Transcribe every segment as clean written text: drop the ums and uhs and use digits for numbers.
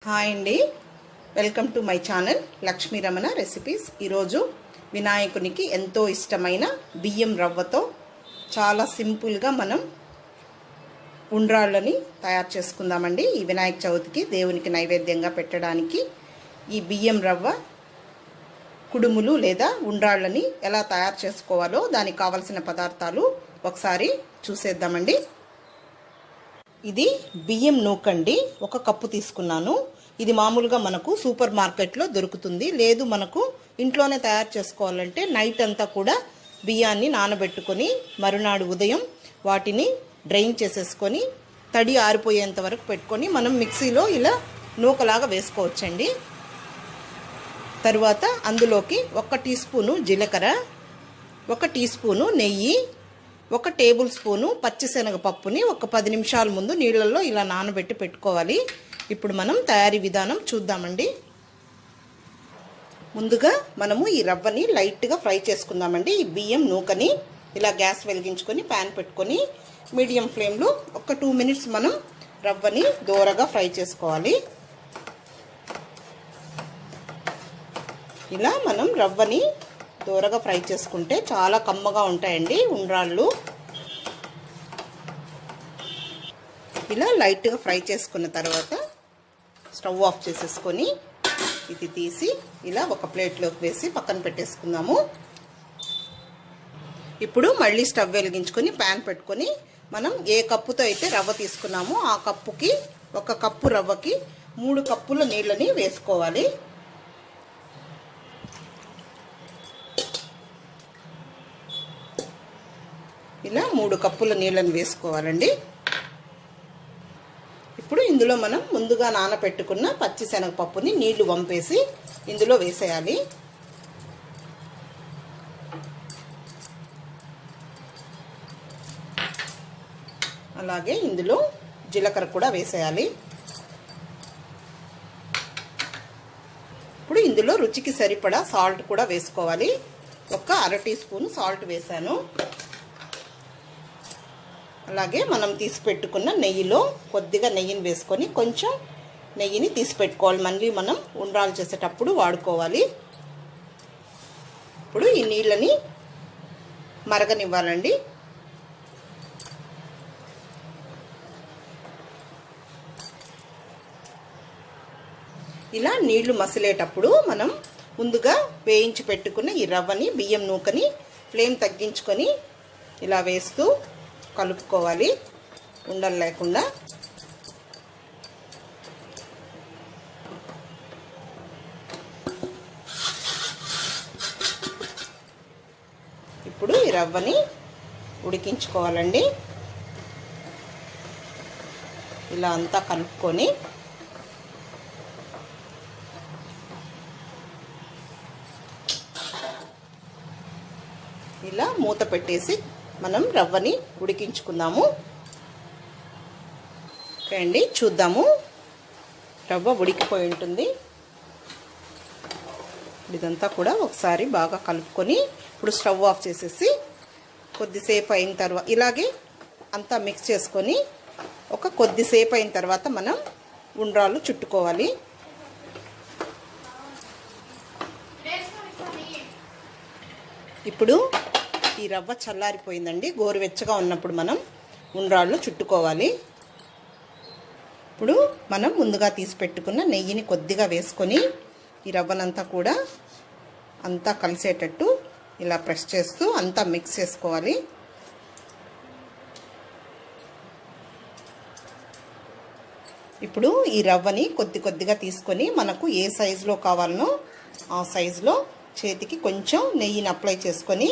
Hi అండి, welcome to my channel Lakshmi Ramana recipes. ఈరోజు వినాయకునికి ఎంతో ఇష్టమైన బియ్యం రవ్వతో చాలా సింపుల్గా మనం ఉండ్రాళ్ళని తయారు చేసుకుందామండి. ఈ వినాయక చవితికి దేవునికి నైవేద్యంగా పెట్టడానికి ఈ బియ్యం రవ్వ కుడుములు లేదా ఉండ్రాళ్ళని ఎలా తయారు చేసుకోవాలో దానికి కావలసిన పదార్థాలు ఒకసారి చూసేద్దామండి. ఇది బియ్యం నూకండి, 1 కప్పు తీసుకున్నాను. ఇది మామూలుగా మనకు సూపర్ మార్కెట్లో దొరుకుతుంది. లేదు మనకు ఇంట్లోనే తయారు చేసుకోవాలంటే నైట్ అంతా కూడా బియ్యాన్ని నానబెట్టుకొని మరునాడు ఉదయం వాటిని డ్రైన్ చేసేసుకొని తడి ఆరిపోయేంత వరకు పెట్టుకొని మనం మిక్సీలో ఇలా నూకలాగా వేసుకోవచ్చండి. తరువాత అందులోకి 1 టీ స్పూను జీలకర్ర, 1 టీ స్పూను నెయ్యి, 1 టేబుల్ స్పూను పచ్చిశనగపప్పుని ఒక 10 నిమిషాల ముందు నీళ్ళల్లో ఇలా నానబెట్టి పెట్టుకోవాలి. ఇప్పుడు మనం తయారీ విధానం చూద్దామండి. ముందుగా మనము ఈ రవ్వని లైట్గా ఫ్రై చేసుకుందామండి. ఈ బియ్యం నూకని ఇలా గ్యాస్ వెలిగించుకొని ప్యాన్ పెట్టుకొని మీడియం ఫ్లేమ్లో ఒక 2 మినిట్స్ మనం రవ్వని దోరగా ఫ్రై చేసుకోవాలి. ఇలా మనం రవ్వని దోరగా ఫ్రై చేసుకుంటే చాలా కమ్మగా ఉంటాయండి ఉండ్రాళ్ళు. ఇలా లైట్గా ఫ్రై చేసుకున్న తర్వాత స్టవ్ ఆఫ్ చేసేసుకొని ఇది తీసి ఇలా ఒక ప్లేట్లోకి వేసి పక్కన పెట్టేసుకుందాము. ఇప్పుడు మళ్ళీ స్టవ్ వెలిగించుకొని ప్యాన్ పెట్టుకొని మనం ఏ కప్పుతో అయితే రవ్వ తీసుకున్నామో ఆ కప్పుకి 1 కప్పు రవ్వకి 3 కప్పుల నీళ్ళని వేసుకోవాలి. ఇలా 3 కప్పుల నీళ్ళని వేసుకోవాలండి. ఇప్పుడు ఇందులో మనం ముందుగా నానబెట్టుకున్న పచ్చిశనగపప్పుని నీళ్లు వంపేసి ఇందులో వేసేయాలి. అలాగే ఇందులో జీలకర్ర కూడా వేసేయాలి. ఇప్పుడు ఇందులో రుచికి సరిపడా సాల్ట్ కూడా వేసుకోవాలి. 1/2 టీ స్పూన్ సాల్ట్ వేసాను. అలాగే మనం తీసి పెట్టుకున్న నెయ్యిలో కొద్దిగా నెయ్యిని వేసుకొని కొంచెం నెయ్యిని తీసి పెట్టుకోవాలి. మళ్ళీ మనం ఉండ్రాలు చేసేటప్పుడు వాడుకోవాలి. ఇప్పుడు ఈ నీళ్ళని మరగనివ్వాలండి. ఇలా నీళ్లు మసిలేటప్పుడు మనం ముందుగా వేయించి పెట్టుకున్న ఈ రవ్వని బియ్యం నూకని ఫ్లేమ్ తగ్గించుకొని ఇలా వేస్తూ కలుపుకోవాలి ఉండలు లేకుండా. ఇప్పుడు ఈ రవ్వని ఉడికించుకోవాలండి. ఇలా అంతా కలుపుకొని ఇలా మూత పెట్టేసి మనం రవ్వని ఉడికించుకుందాము. ఓకే అండి, చూద్దాము. రవ్వ ఉడికిపోయి ఉంటుంది. ఇదంతా కూడా ఒకసారి బాగా కలుపుకొని ఇప్పుడు స్టవ్ ఆఫ్ చేసేసి కొద్దిసేపు అయిన తర్వాత ఇలాగే అంతా మిక్స్ చేసుకొని కొద్దిసేపు అయిన తర్వాత మనం ఉండ్రాళ్ళు చుట్టుకోవాలి. ఇప్పుడు ఈ రవ్వ చల్లారిపోయిందండి. గోరువెచ్చగా ఉన్నప్పుడు మనం ఉండ్రాళ్ళు చుట్టుకోవాలి. ఇప్పుడు మనం ముందుగా తీసి పెట్టుకున్న నెయ్యిని కొద్దిగా వేసుకొని ఈ రవ్వనంతా కూడా అంతా కలిసేటట్టు ఇలా ప్రెస్ చేస్తూ అంతా మిక్స్ చేసుకోవాలి. ఇప్పుడు ఈ రవ్వని కొద్దిగా తీసుకొని మనకు ఏ సైజులో కావాలనో ఆ సైజులో చేతికి కొంచెం నెయ్యిని అప్లై చేసుకొని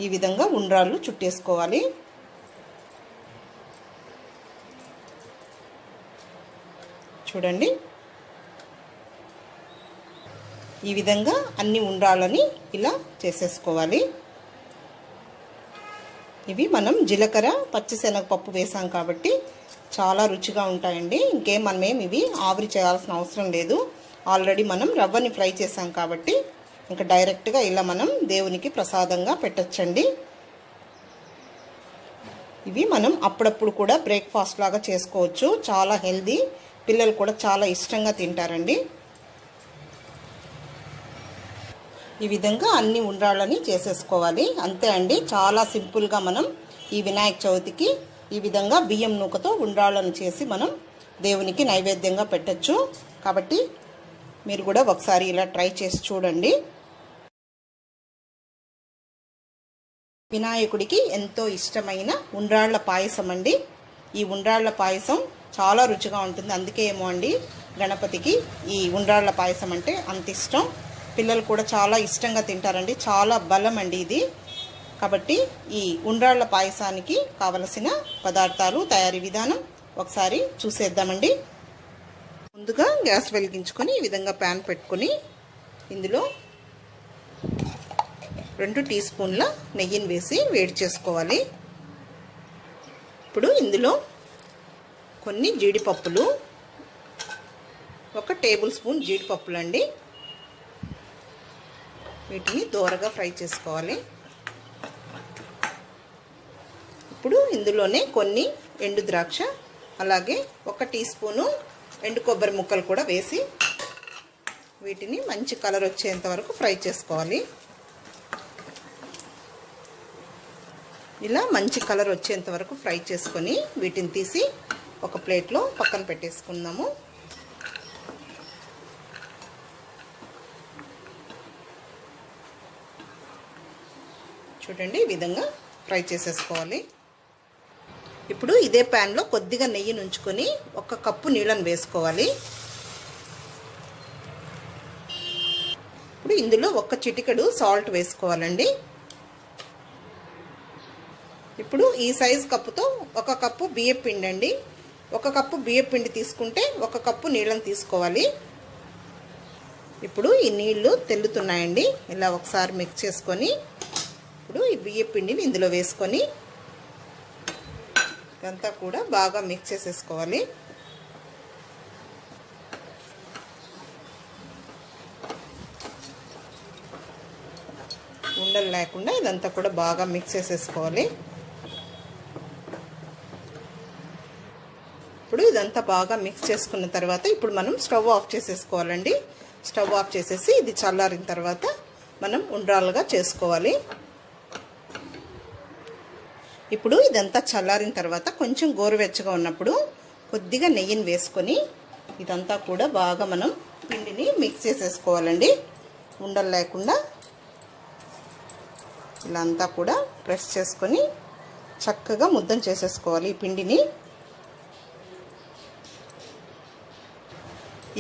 ఈ విధంగా ఉండ్రాళ్ళు చుట్టేసుకోవాలి. చూడండి, ఈ విధంగా అన్ని ఉండ్రాళ్ళని ఇలా చేసేసుకోవాలి. ఇవి మనం జీలకర్ర పచ్చిశనగపప్పు వేసాం కాబట్టి చాలా రుచిగా ఉంటాయండి. మనమేం ఇవి ఆవిరి చేయాల్సిన అవసరం లేదు. ఆల్రెడీ మనం రవ్వని ఫ్రై చేసాం కాబట్టి ఇంకా డైరెక్ట్గా ఇలా మనం దేవునికి ప్రసాదంగా పెట్టచ్చండి. ఇవి మనం అప్పుడప్పుడు కూడా బ్రేక్ఫాస్ట్ లాగా చేసుకోవచ్చు. చాలా హెల్దీ పిల్లలు కూడా చాలా ఇష్టంగా తింటారండి. ఈ విధంగా అన్ని ఉండ్రాళ్ళని చేసేసుకోవాలి. అంతే అండి, చాలా సింపుల్గా మనం ఈ వినాయక చవితికి ఈ విధంగా బియ్యం నూకతో ఉండ్రాళ్ళను చేసి మనం దేవునికి నైవేద్యంగా పెట్టచ్చు. కాబట్టి మీరు కూడా ఒకసారి ఇలా ట్రై చేసి చూడండి. వినాయకుడికి ఎంతో ఇష్టమైన ఉండ్రాళ్ళ పాయసం అండి. ఈ ఉండ్రాళ్ళ పాయసం చాలా రుచిగా ఉంటుంది. అందుకే ఏమో అండి గణపతికి ఈ ఉండ్రాళ్ళ పాయసం అంటే అంత ఇష్టం. పిల్లలు కూడా చాలా ఇష్టంగా తింటారండి. చాలా బలం అండి ఇది. కాబట్టి ఈ ఉండ్రాళ్ళ పాయసానికి కావలసిన పదార్థాలు, తయారీ విధానం ఒకసారి చూసేద్దామండి. ముందుగా గ్యాస్ వెలిగించుకొని ఈ విధంగా ప్యాన్ పెట్టుకొని ఇందులో 2 టీ స్పూన్ల నెయ్యిని వేసి వేడి చేసుకోవాలి. ఇప్పుడు ఇందులో కొన్ని జీడిపప్పులు, 1 టేబుల్ స్పూన్ జీడిపప్పులు అండి, వీటిని దోరగా ఫ్రై చేసుకోవాలి. ఇప్పుడు ఇందులోనే కొన్ని ఎండు ద్రాక్ష, అలాగే 1 టీ స్పూను ఎండు కొబ్బరి ముక్కలు కూడా వేసి వీటిని మంచి కలర్ వచ్చేంత వరకు ఫ్రై చేసుకోవాలి. ఇలా మంచి కలర్ వచ్చేంత వరకు ఫ్రై చేసుకొని వీటిని తీసి ఒక ప్లేట్లో పక్కన పెట్టేసుకుందాము. చూడండి, ఈ విధంగా ఫ్రై చేసేసుకోవాలి. ఇప్పుడు ఇదే ప్యాన్లో కొద్దిగా నెయ్యిని ఉంచుకొని 1 కప్పు నీళ్ళని వేసుకోవాలి. ఇప్పుడు ఇందులో 1 చిటికెడు సాల్ట్ వేసుకోవాలండి. ఇప్పుడు ఈ సైజు కప్పుతో 1 కప్పు బియ్యం పిండి అండి. 1 కప్పు బియ్యం పిండి తీసుకుంటే 1 కప్పు నీళ్ళని తీసుకోవాలి. ఇప్పుడు ఈ నీళ్లు తెల్లుతున్నాయండి. ఇలా ఒకసారి మిక్స్ చేసుకొని ఇప్పుడు ఈ బియ్యం పిండిని ఇందులో వేసుకొని ఇదంతా కూడా బాగా మిక్స్ చేసేసుకోవాలి. ఉండలు లేకుండా ఇదంతా కూడా బాగా మిక్స్ చేసేసుకోవాలి. ఇప్పుడు ఇదంతా బాగా మిక్స్ చేసుకున్న తర్వాత ఇప్పుడు మనం స్టవ్ ఆఫ్ చేసేసుకోవాలండి. స్టవ్ ఆఫ్ చేసేసి ఇది చల్లారిన తర్వాత మనం ఉండ్రాలుగా చేసుకోవాలి. ఇప్పుడు ఇదంతా చల్లారిన తర్వాత కొంచెం గోరువెచ్చగా ఉన్నప్పుడు కొద్దిగా నెయ్యిని వేసుకొని ఇదంతా కూడా బాగా మనం పిండిని మిక్స్ చేసేసుకోవాలండి. ఉండలు లేకుండా ఇలా అంతా కూడా ప్రెస్ చేసుకొని చక్కగా ముద్దం చేసేసుకోవాలి ఈ పిండిని.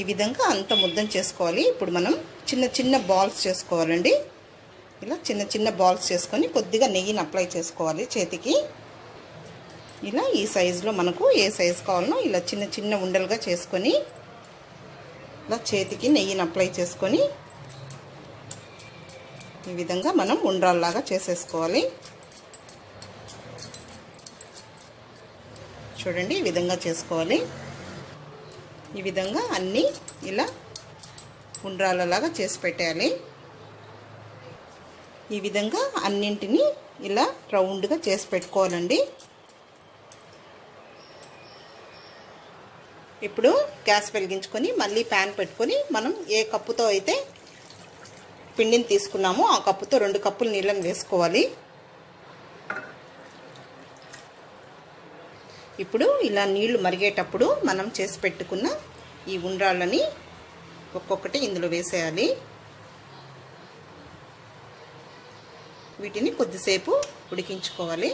ఈ విధంగా అంత ముద్దం చేసుకోవాలి. ఇప్పుడు మనం చిన్న చిన్న బాల్స్ చేసుకోవాలండి. ఇలా చిన్న చిన్న బాల్స్ చేసుకొని కొద్దిగా నెయ్యిని అప్లై చేసుకోవాలి చేతికి. ఇలా ఈ సైజులో మనకు ఏ సైజు కావాలనో ఇలా చిన్న చిన్న ఉండలుగా చేసుకొని ఇలా చేతికి నెయ్యిని అప్లై చేసుకొని ఈ విధంగా మనం ఉండ్రాల్లాగా చేసేసుకోవాలి. చూడండి, ఈ విధంగా చేసుకోవాలి. ఈ విధంగా అన్నీ ఇలా ఉండ్రాలలాగా చేసి పెట్టేయాలి. ఈ విధంగా అన్నింటినీ ఇలా రౌండ్గా చేసి పెట్టుకోవాలండి. ఇప్పుడు గ్యాస్ వెలిగించుకొని మళ్ళీ ప్యాన్ పెట్టుకొని మనం ఏ కప్పుతో అయితే పిండిని తీసుకున్నామో ఆ కప్పుతో 2 కప్పులు నీళ్ళని వేసుకోవాలి. ఇప్పుడు ఇలా నీళ్లు మరిగేటప్పుడు మనం చేసి పెట్టుకున్న ఈ ఉండ్రాళ్ళని ఒక్కొక్కటి ఇందులో వేసేయాలి. వీటిని కొద్దిసేపు ఉడికించుకోవాలి.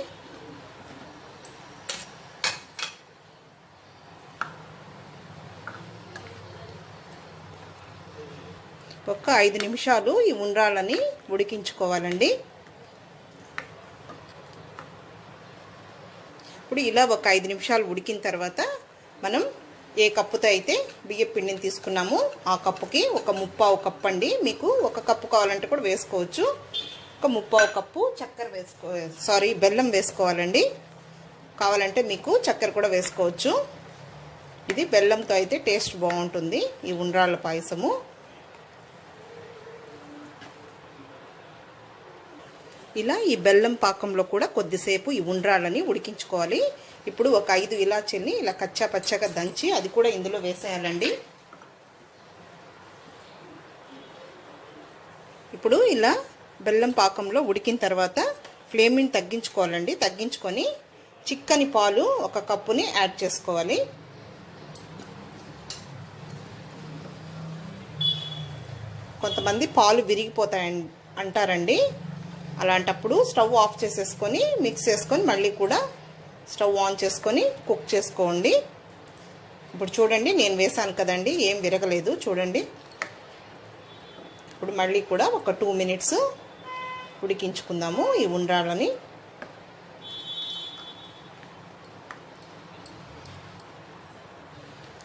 ఒక 5 నిమిషాలు ఈ ఉండ్రాళ్ళని ఉడికించుకోవాలండి. ఇప్పుడు ఇలా ఒక 5 నిమిషాలు ఉడికిన తర్వాత మనం ఏ కప్పుతో అయితే బియ్యం పిండిని తీసుకున్నామో ఆ కప్పుకి ఒక 1/4 కప్పు అండి. మీకు 1 కప్పు కావాలంటే కూడా వేసుకోవచ్చు. ఒక 1/4 కప్పు చక్కెర బెల్లం వేసుకోవాలండి. కావాలంటే మీకు చక్కెర కూడా వేసుకోవచ్చు. ఇది బెల్లంతో అయితే టేస్ట్ బాగుంటుంది ఈ ఉండ్రాళ్ళ పాయసము. ఇలా ఈ బెల్లం పాకంలో కూడా కొద్దిసేపు ఈ ఉండ్రాళ్ళని ఉడికించుకోవాలి. ఇప్పుడు ఒక 5 ఇలాచీల్ని ఇలా కచ్చా పచ్చగా దంచి అది కూడా ఇందులో వేసేయాలండి. ఇప్పుడు ఇలా బెల్లం పాకంలో ఉడికిన తర్వాత ఫ్లేమ్ని తగ్గించుకోవాలండి. తగ్గించుకొని చిక్కని పాలు 1 కప్పుని యాడ్ చేసుకోవాలి. కొంతమంది పాలు విరిగిపోతాయి అంటారండి. అలాంటప్పుడు స్టవ్ ఆఫ్ చేసేసుకొని మిక్స్ చేసుకొని మళ్ళీ కూడా స్టవ్ ఆన్ చేసుకొని కుక్ చేసుకోండి. ఇప్పుడు చూడండి, నేను వేసాను కదండి, ఏం విరగలేదు చూడండి. ఇప్పుడు మళ్ళీ కూడా ఒక 2 మినిట్స్ ఉడికించుకుందాము ఈ ఉండ్రాళ్ళని.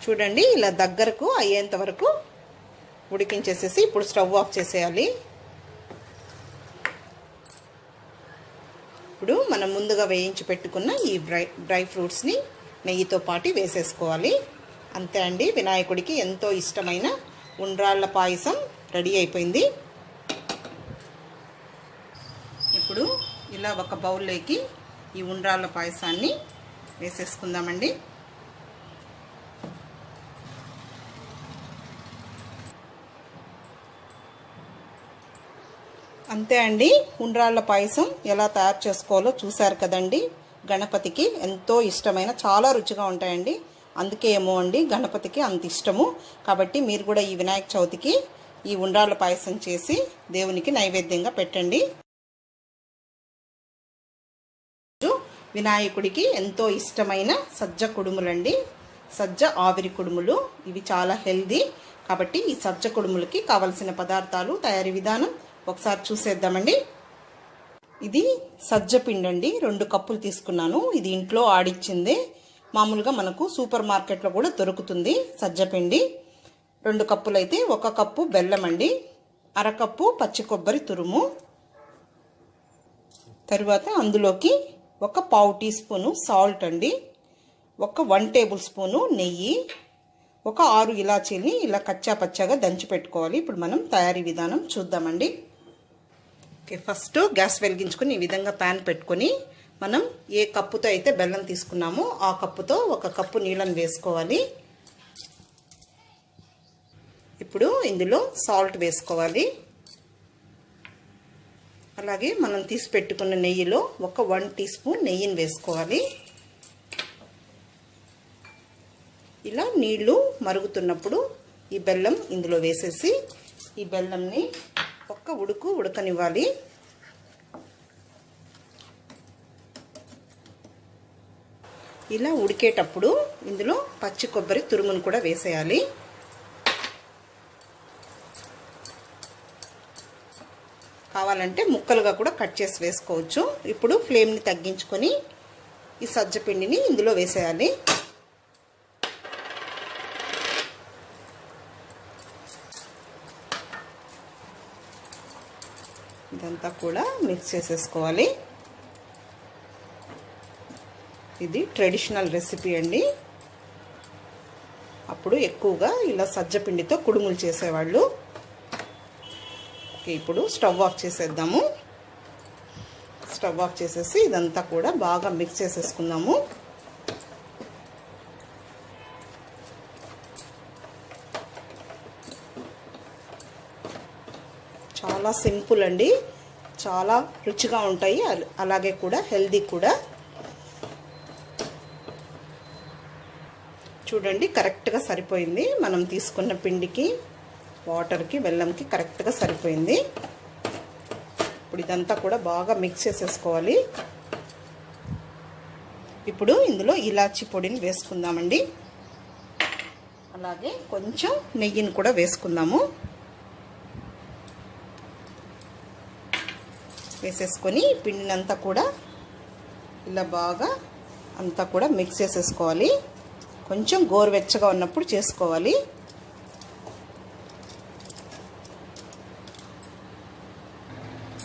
చూడండి, ఇలా దగ్గరకు అయ్యేంత వరకు ఉడికించేసేసి ఇప్పుడు స్టవ్ ఆఫ్ చేసేయాలి. ఇప్పుడు మనం ముందుగా వేయించి పెట్టుకున్న ఈ డ్రై ఫ్రూట్స్ని నెయ్యితో పాటు వేసేసుకోవాలి. అంతే అండి, వినాయకుడికి ఎంతో ఇష్టమైన ఉండ్రాళ్ళ పాయసం రెడీ అయిపోయింది. ఇప్పుడు ఇలా ఒక బౌల్లోకి ఈ ఉండ్రాళ్ళ పాయసాన్ని వేసేసుకుందామండి. అంతే అండి, ఉండ్రాళ్ళ పాయసం ఎలా తయారు చేసుకోవాలో చూశారు కదండి. గణపతికి ఎంతో ఇష్టమైన, చాలా రుచిగా ఉంటాయండి. అందుకే ఏమో అండి గణపతికి అంత ఇష్టము. కాబట్టి మీరు కూడా ఈ వినాయక చవితికి ఈ ఉండ్రాళ్ళ పాయసం చేసి దేవునికి నైవేద్యంగా పెట్టండి. వినాయకుడికి ఎంతో ఇష్టమైన సజ్జ కుడుములండి, సజ్జ ఆవిరి కుడుములు. ఇవి చాలా హెల్దీ. కాబట్టి ఈ సజ్జ కుడుములకి కావలసిన పదార్థాలు, తయారీ విధానం ఒకసారి చూసేద్దామండి. ఇది సజ్జ పిండి అండి, 2 కప్పులు తీసుకున్నాను. ఇది ఇంట్లో ఆడిచ్చిందే. మామూలుగా మనకు సూపర్ మార్కెట్లో కూడా దొరుకుతుంది సజ్జ పిండి. 2 కప్పులు అయితే 1 కప్పు బెల్లం అండి, 1/2 కప్పు పచ్చి కొబ్బరి తురుము, తరువాత అందులోకి 1 పావు టీ స్పూను సాల్ట్ అండి, 1 టేబుల్ స్పూను నెయ్యి, 6 ఇలాచీల్ని ఇలా కచ్చా పచ్చగా దంచి పెట్టుకోవాలి. ఇప్పుడు మనం తయారీ విధానం చూద్దామండి. ఓకే, ఫస్ట్ గ్యాస్ వెలిగించుకొని ఈ విధంగా ప్యాన్ పెట్టుకొని మనం ఏ కప్పుతో అయితే బెల్లం తీసుకున్నామో ఆ కప్పుతో 1 కప్పు నీళ్ళని వేసుకోవాలి. ఇప్పుడు ఇందులో సాల్ట్ వేసుకోవాలి. అలాగే మనం తీసి పెట్టుకున్న నెయ్యిలో 1 టీ స్పూన్ నెయ్యిని వేసుకోవాలి. ఇలా నీళ్లు మరుగుతున్నప్పుడు ఈ బెల్లం ఇందులో వేసేసి ఈ బెల్లంని ఒక్క ఉడకనివ్వాలి. ఇలా ఉడికేటప్పుడు ఇందులో పచ్చి కొబ్బరి తురుమును కూడా వేసేయాలి. కావాలంటే ముక్కలుగా కూడా కట్ చేసి వేసుకోవచ్చు. ఇప్పుడు ఫ్లేమ్ని తగ్గించుకొని ఈ సజ్జ పిండిని ఇందులో వేసేయాలి. ఇదంతా కూడా మిక్స్ చేసేసుకోవాలి. ఇది ట్రెడిషనల్ రెసిపీ అండి. అప్పుడు ఎక్కువగా ఇలా సజ్జ పిండితో కుడుములు చేసేవాళ్ళు. ఓకే, ఇప్పుడు స్టవ్ ఆఫ్ చేసేద్దాము. స్టవ్ ఆఫ్ చేసేసి ఇదంతా కూడా బాగా మిక్స్ చేసేసుకుందాము. చాలా సింపుల్ అండి, చాలా రుచిగా ఉంటాయి, అలాగే కూడా హెల్దీ కూడా. చూడండి, కరెక్ట్గా సరిపోయింది. మనం తీసుకున్న పిండికి, వాటర్కి, బెల్లంకి కరెక్ట్గా సరిపోయింది. ఇప్పుడు ఇదంతా కూడా బాగా మిక్స్ చేసేసుకోవాలి. ఇప్పుడు ఇందులో ఇలాచీ పొడిని వేసుకుందామండి. అలాగే కొంచెం నెయ్యిని కూడా వేసుకుందాము. వేసేసుకొని పిండినంతా కూడా ఇలా బాగా అంతా కూడా మిక్స్ చేసేసుకోవాలి. కొంచెం గోరువెచ్చగా ఉన్నప్పుడు చేసుకోవాలి.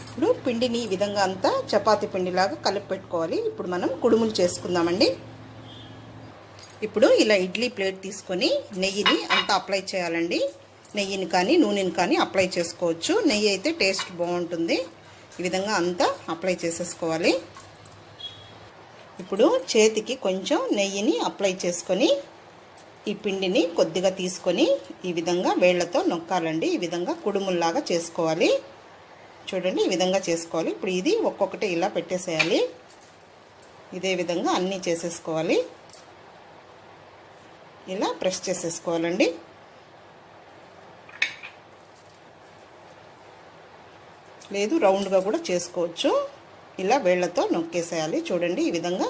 ఇప్పుడు పిండిని ఈ విధంగా అంతా చపాతీ పిండిలాగా కలిపి పెట్టుకోవాలి. ఇప్పుడు మనం కుడుములు చేసుకుందామండి. ఇప్పుడు ఇలా ఇడ్లీ ప్లేట్ తీసుకొని నెయ్యిని అంతా అప్లై చేయాలండి. నెయ్యిని కానీ నూనెని కానీ అప్లై చేసుకోవచ్చు. నెయ్యి అయితే టేస్ట్ బాగుంటుంది. ఈ విధంగా అంతా అప్లై చేసేసుకోవాలి. ఇప్పుడు చేతికి కొంచెం నెయ్యిని అప్లై చేసుకొని ఈ పిండిని కొద్దిగా తీసుకొని ఈ విధంగా వేళ్ళతో నొక్కాలండి. ఈ విధంగా కుడుముల్లాగా చేసుకోవాలి. చూడండి, ఈ విధంగా చేసుకోవాలి. ఇప్పుడు ఇది ఒక్కొక్కటి ఇలా పెట్టేసేయాలి. ఇదే విధంగా అన్నీ చేసేసుకోవాలి. ఇలా ప్రెస్ చేసేసుకోవాలండి. లేదు రౌండ్గా కూడా చేసుకోవచ్చు. ఇలా వేళ్ళతో నొక్కేసేయాలి. చూడండి, ఈ విధంగా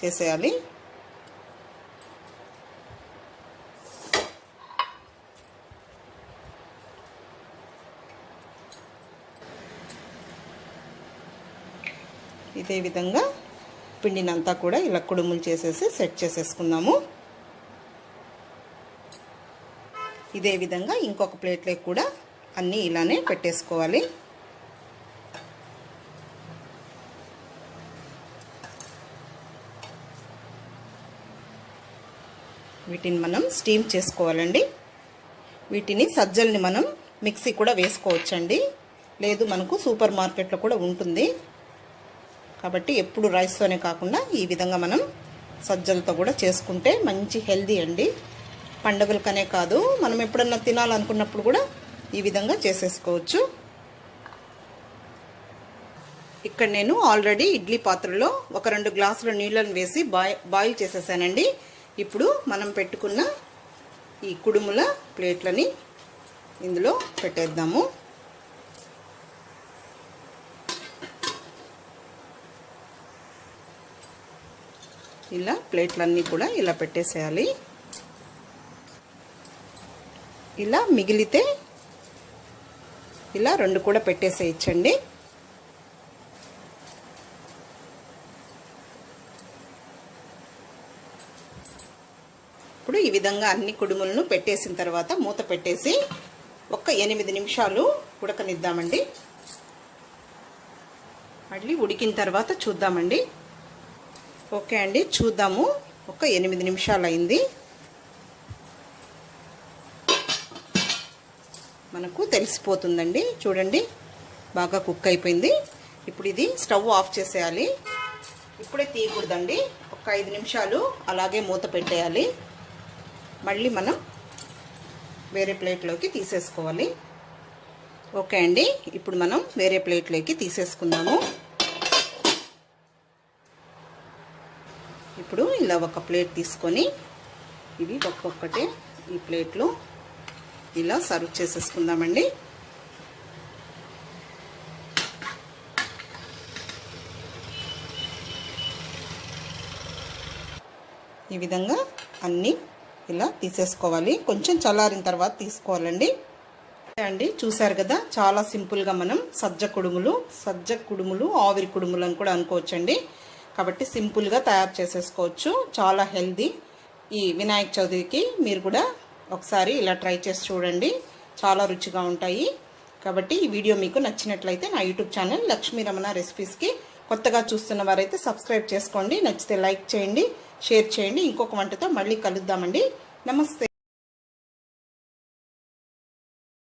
చేసేయాలి. ఇదే విధంగా పిండినంతా కూడా ఇలా కుడుములు చేసేసి సెట్ చేసేసుకుందాము. ఇదే విధంగా ఇంకొక ప్లేట్లోకి కూడా అన్నీ ఇలానే పెట్టేసుకోవాలి. వీటిని మనం స్టీమ్ చేసుకోవాలండి. వీటిని సజ్జల్ని మనం మిక్సీ కూడా వేసుకోవచ్చండి. లేదు మనకు సూపర్ మార్కెట్లో కూడా ఉంటుంది. కాబట్టి ఎప్పుడు రైస్తోనే కాకుండా ఈ విధంగా మనం సజ్జలతో కూడా చేసుకుంటే మంచి హెల్దీ అండి. పండుగలకనే కాదు, మనం ఎప్పుడన్నా తినాలనుకున్నప్పుడు కూడా ఈ విధంగా చేసేసుకోవచ్చు. ఇక్కడ నేను ఆల్రెడీ ఇడ్లీ పాత్రలో ఒక 2 గ్లాసుల నీళ్ళని వేసి బాయిల్ చేసేసానండి. ఇప్పుడు మనం పెట్టుకున్న ఈ కుడుముల ప్లేట్లని ఇందులో పెట్టేద్దాము. ఇలా ప్లేట్లన్నీ కూడా ఇలా పెట్టేసేయాలి. ఇలా మిగిలితే ఇలా 2 కూడా పెట్టేసేయచ్చండి. ఇప్పుడు ఈ విధంగా అన్ని కుడుములను పెట్టేసిన తర్వాత మూత పెట్టేసి ఒక 8 నిమిషాలు ఉడకనిద్దామండి. మళ్ళీ ఉడికిన తర్వాత చూద్దామండి. ఓకే అండి, చూద్దాము. ఒక 8 నిమిషాలు అయింది. మనకు తెలిసిపోతుందండి. చూడండి, బాగా కుక్ అయిపోయింది. ఇప్పుడు ఇది స్టవ్ ఆఫ్ చేసేయాలి. ఇప్పుడే తీయకూడదండి. ఒక 5 నిమిషాలు అలాగే మూత పెట్టేయాలి. మళ్ళీ మనం వేరే ప్లేట్లోకి తీసేసుకోవాలి. ఓకే అండి, ఇప్పుడు మనం వేరే ప్లేట్లోకి తీసేసుకుందాము. ఇప్పుడు ఇలా ఒక ప్లేట్ తీసుకొని ఇవి ఒక్కొక్కటి ఈ ప్లేట్లో ఇలా సర్వ్ చేసేసుకుందామండి. ఈ విధంగా అన్నీ ఇలా తీసేసుకోవాలి. కొంచెం చల్లారిన తర్వాత తీసుకోవాలండి. అండి, చూసారు కదా, చాలా సింపుల్గా మనం సజ్జ కుడుములు ఆవిరి కుడుములు అని కూడా అనుకోవచ్చండి. కాబట్టి సింపుల్గా తయారు చేసేసుకోవచ్చు. చాలా హెల్దీ. ఈ వినాయక చవితికి మీరు కూడా ఒకసారి ఇలా ట్రై చేసి చూడండి. చాలా రుచిగా ఉంటాయి. కాబట్టి ఈ వీడియో మీకు నచ్చినట్లయితే నా యూట్యూబ్ ఛానల్ లక్ష్మీ రమణ రెసిపీస్కి కొత్తగా చూస్తున్న వారైతే సబ్స్క్రైబ్ చేసుకోండి. నచ్చితే లైక్ చేయండి, షేర్ చేయండి. ఇంకొక వంటతో మళ్ళీ కలుద్దామండి. నమస్తే.